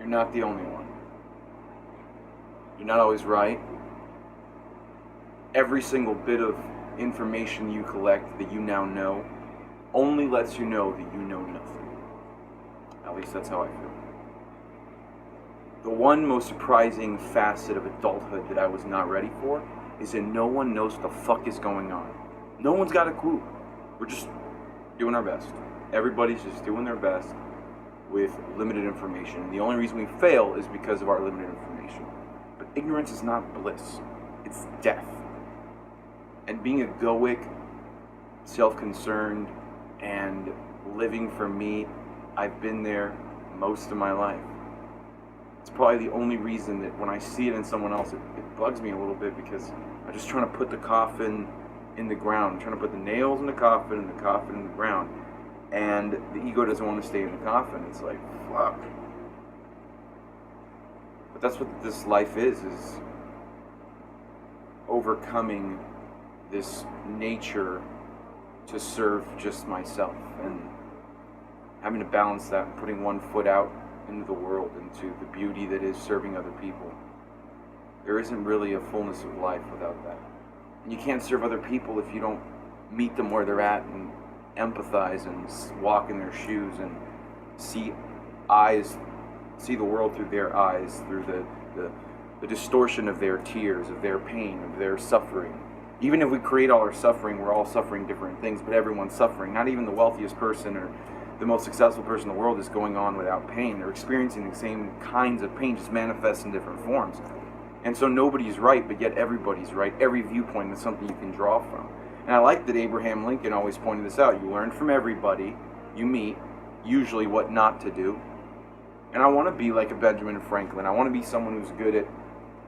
You're not the only one. You're not always right. Every single bit of information you collect that you now know only lets you know that you know nothing. At least that's how I feel. The one most surprising facet of adulthood that I was not ready for is that no one knows what the fuck is going on. No one's got a clue. We're just doing our best. Everybody's just doing their best with limited information. And the only reason we fail is because of our limited information. But ignorance is not bliss. It's death. And being egoic, self-concerned, and living for me, I've been there most of my life. It's probably the only reason that when I see it in someone else, it bugs me a little bit, because I'm just trying to put the coffin in the ground. I'm trying to put the nails in the coffin and the coffin in the ground. And the ego doesn't want to stay in the coffin. It's like, fuck. But that's what this life is overcoming this nature to serve just myself, and having to balance that and putting one foot out into the world, into the beauty that is serving other people. There isn't really a fullness of life without that. And you can't serve other people if you don't meet them where they're at and empathize and walk in their shoes and see the world through their eyes, through the distortion of their tears, of their pain, of their suffering. Even if we create all our suffering, we're all suffering different things, but everyone's suffering. Not even the wealthiest person or the most successful person in the world is going on without pain. They're experiencing the same kinds of pain, just manifest in different forms. And so nobody's right, but yet everybody's right. Every viewpoint is something you can draw from. And I like that Abraham Lincoln always pointed this out. You learn from everybody you meet, usually what not to do. And I want to be like a Benjamin Franklin. I want to be someone who's good at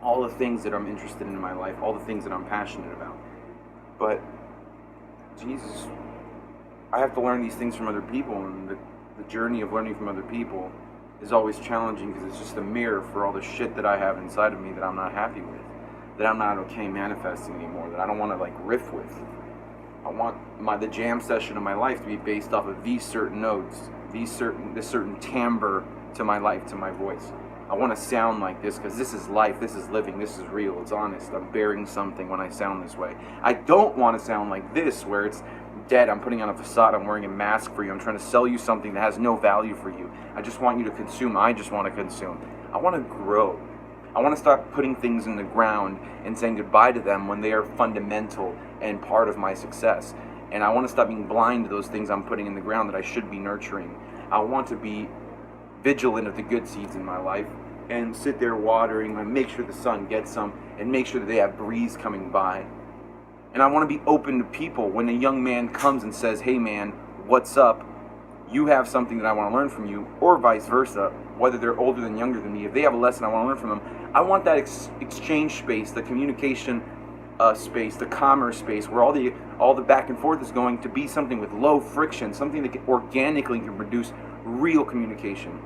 all the things that I'm interested in my life, all the things that I'm passionate about. But, Jesus, I have to learn these things from other people, and the journey of learning from other people is always challenging, because it's just a mirror for all the shit that I have inside of me that I'm not happy with, that I'm not okay manifesting anymore, that I don't want to riff with. I want the jam session of my life to be based off of these certain notes, this certain timbre to my life, to my voice. I want to sound like this because this is life, this is living, this is real, it's honest. I'm bearing something when I sound this way. I don't want to sound like this, where it's dead. I'm putting on a facade, I'm wearing a mask for you, I'm trying to sell you something that has no value for you. I just want you to consume, I just want to consume. I want to grow. I want to start putting things in the ground and saying goodbye to them when they are fundamental and part of my success. And I want to stop being blind to those things I'm putting in the ground that I should be nurturing. I want to be vigilant of the good seeds in my life and sit there watering and make sure the sun gets some and make sure that they have breeze coming by. And I want to be open to people. When a young man comes and says, hey man, what's up? You have something that I want to learn from you, or vice versa, whether they're older than younger than me. If they have a lesson I want to learn from them, I want that exchange space, the communication space, the commerce space, where all the back and forth is going to be something with low friction, something that organically can produce real communication,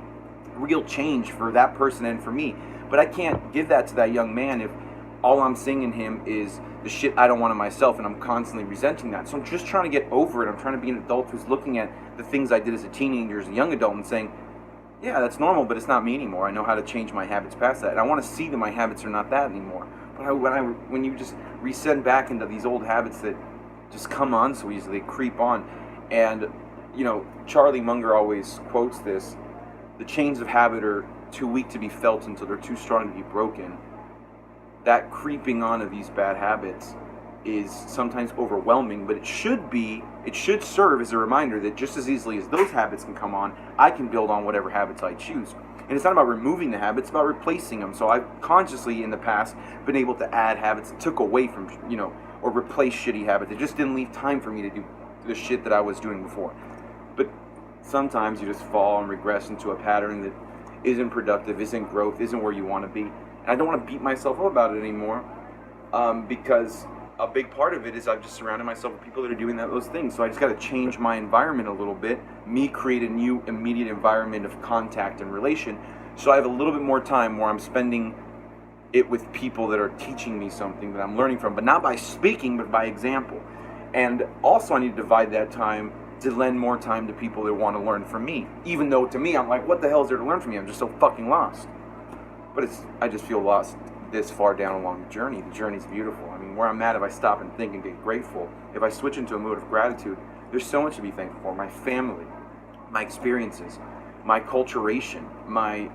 real change for that person and for me. But I can't give that to that young man if all I'm seeing in him is the shit I don't want in myself, and I'm constantly resenting that. So I'm just trying to get over it. I'm trying to be an adult who's looking at the things I did as a teenager, as a young adult, and saying, yeah, that's normal, but it's not me anymore. I know how to change my habits past that. And I want to see that my habits are not that anymore. But when you just resend back into these old habits that just come on so easily, creep on. And, Charlie Munger always quotes this: the chains of habit are too weak to be felt until they're too strong to be broken. That creeping on of these bad habits is sometimes overwhelming, but it should serve as a reminder that just as easily as those habits can come on, I can build on whatever habits I choose. And it's not about removing the habits, it's about replacing them. So I've consciously in the past been able to add habits that took away from, or replace shitty habits. It just didn't leave time for me to do the shit that I was doing before. But sometimes you just fall and regress into a pattern that isn't productive, isn't growth, isn't where you want to be. And I don't want to beat myself up about it anymore, because a big part of it is I've just surrounded myself with people that are doing those things. So I just got to change my environment a little bit, create a new immediate environment of contact and relation, so I have a little bit more time where I'm spending it with people that are teaching me something that I'm learning from, but not by speaking, but by example. And also I need to divide that time to lend more time to people that want to learn from me. Even though to me, I'm like, what the hell is there to learn from me? I'm just so fucking lost. But I just feel lost this far down along the journey. The journey's beautiful. I mean, where I'm at, if I stop and think and get grateful, if I switch into a mood of gratitude, there's so much to be thankful for. My family, my experiences, my culturation, my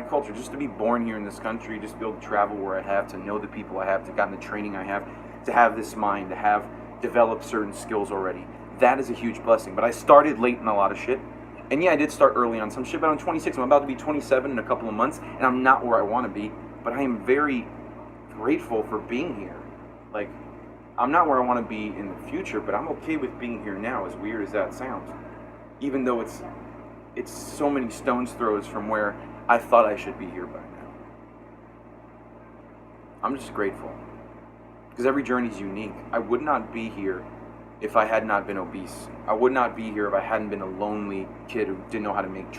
culture, just to be born here in this country, just to be able to travel where I have, to know the people I have, to gotten the training I have, to have this mind, to have developed certain skills already. That is a huge blessing. But I started late in a lot of shit. And yeah, I did start early on some shit, but I'm 26. I'm about to be 27 in a couple of months, and I'm not where I want to be. But I am very grateful for being here. Like, I'm not where I want to be in the future, but I'm okay with being here now, as weird as that sounds. Even though it's so many stones throws from where I thought I should be here by now. I'm just grateful. Because every journey is unique. I would not be here if I had not been obese. I would not be here if I hadn't been a lonely kid who didn't know how to make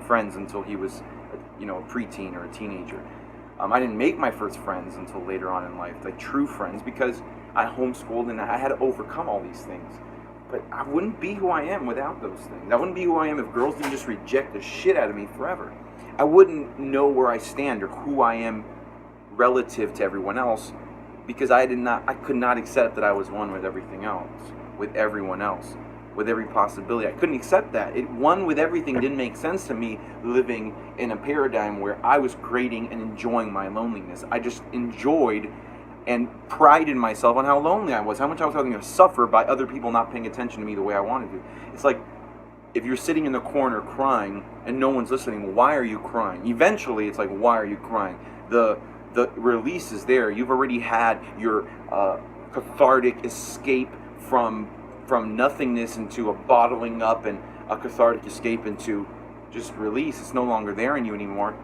friends until he was, a preteen or a teenager. I didn't make my first friends until later on in life, like true friends, because I homeschooled and I had to overcome all these things. But I wouldn't be who I am without those things. I wouldn't be who I am if girls didn't just reject the shit out of me forever. I wouldn't know where I stand or who I am relative to everyone else, because I could not accept that I was one with everything else, with everyone else, with every possibility. I couldn't accept that. One with everything didn't make sense to me, living in a paradigm where I was creating and enjoying my loneliness. I just enjoyed and prided myself on how lonely I was, how much I was having to suffer by other people not paying attention to me the way I wanted to. It's like, if you're sitting in the corner crying and no one's listening, why are you crying? Eventually, it's like, why are you crying? The release is there. You've already had your cathartic escape from nothingness into a bottling up, and a cathartic escape into just release. It's no longer there in you anymore.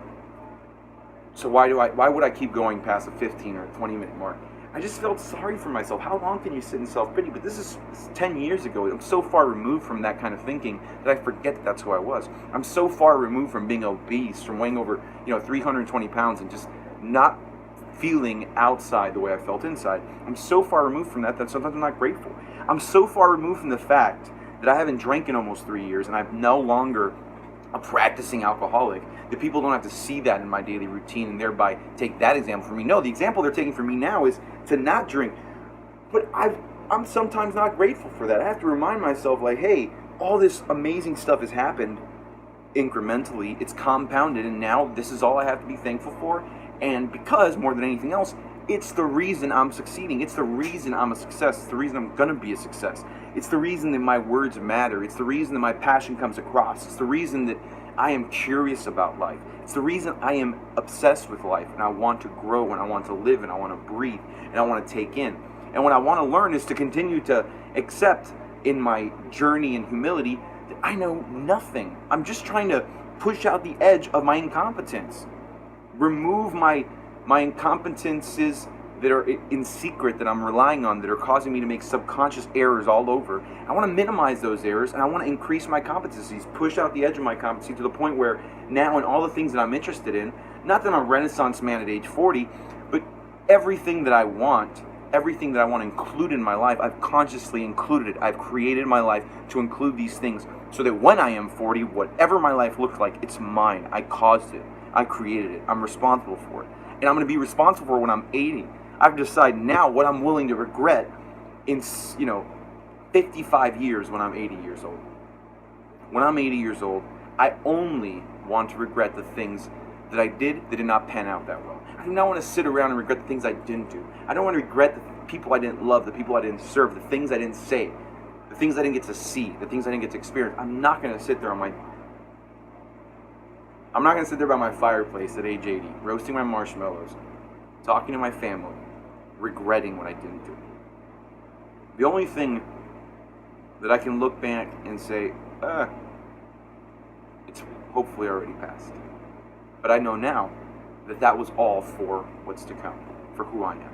So why would I keep going past the 15 or 20 minute mark? I just felt sorry for myself. How long can you sit in self-pity? But this is 10 years ago. I'm so far removed from that kind of thinking that I forget that that's who I was. I'm so far removed from being obese, from weighing over 320 pounds and just not feeling outside the way I felt inside. I'm so far removed from that sometimes I'm not grateful. I'm so far removed from the fact that I haven't drank in almost 3 years, and I'm no longer a practicing alcoholic. The people don't have to see that in my daily routine and thereby take that example from me. No, the example they're taking from me now is to not drink. But I'm sometimes not grateful for that. I have to remind myself, like, hey, all this amazing stuff has happened incrementally. It's compounded, and now this is all I have to be thankful for. And because, more than anything else, it's the reason I'm succeeding. It's the reason I'm a success. It's the reason I'm going to be a success. It's the reason that my words matter. It's the reason that my passion comes across. It's the reason that I am curious about life. It's the reason I am obsessed with life, and I want to grow, and I want to live, and I want to breathe, and I want to take in. And what I want to learn is to continue to accept in my journey and humility that I know nothing. I'm just trying to push out the edge of my incompetence. Remove my incompetences that are in secret, that I'm relying on, that are causing me to make subconscious errors all over. I want to minimize those errors, and I want to increase my competencies, push out the edge of my competency to the point where now in all the things that I'm interested in, not that I'm a Renaissance man at age 40, but everything that I want to include in my life, I've consciously included it. I've created my life to include these things so that when I am 40, whatever my life looks like, it's mine. I caused it. I created it. I'm responsible for it. And I'm going to be responsible for it when I'm 80. I've decided now what I'm willing to regret in 55 years when I'm 80 years old. When I'm 80 years old, I only want to regret the things that I did that did not pan out that well. I do not want to sit around and regret the things I didn't do. I don't want to regret the people I didn't love, the people I didn't serve, the things I didn't say, the things I didn't get to see, the things I didn't get to experience. I'm not going to sit there by my fireplace at age 80, roasting my marshmallows, talking to my family, regretting what I didn't do. The only thing that I can look back and say, it's hopefully already passed. But I know now that was all for what's to come, for who I am,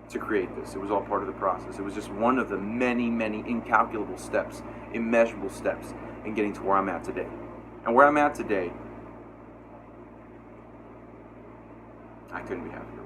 to create this. It was all part of the process. It was just one of the many, many incalculable steps, immeasurable steps in getting to where I'm at today. And where I'm at today, I couldn't be happier.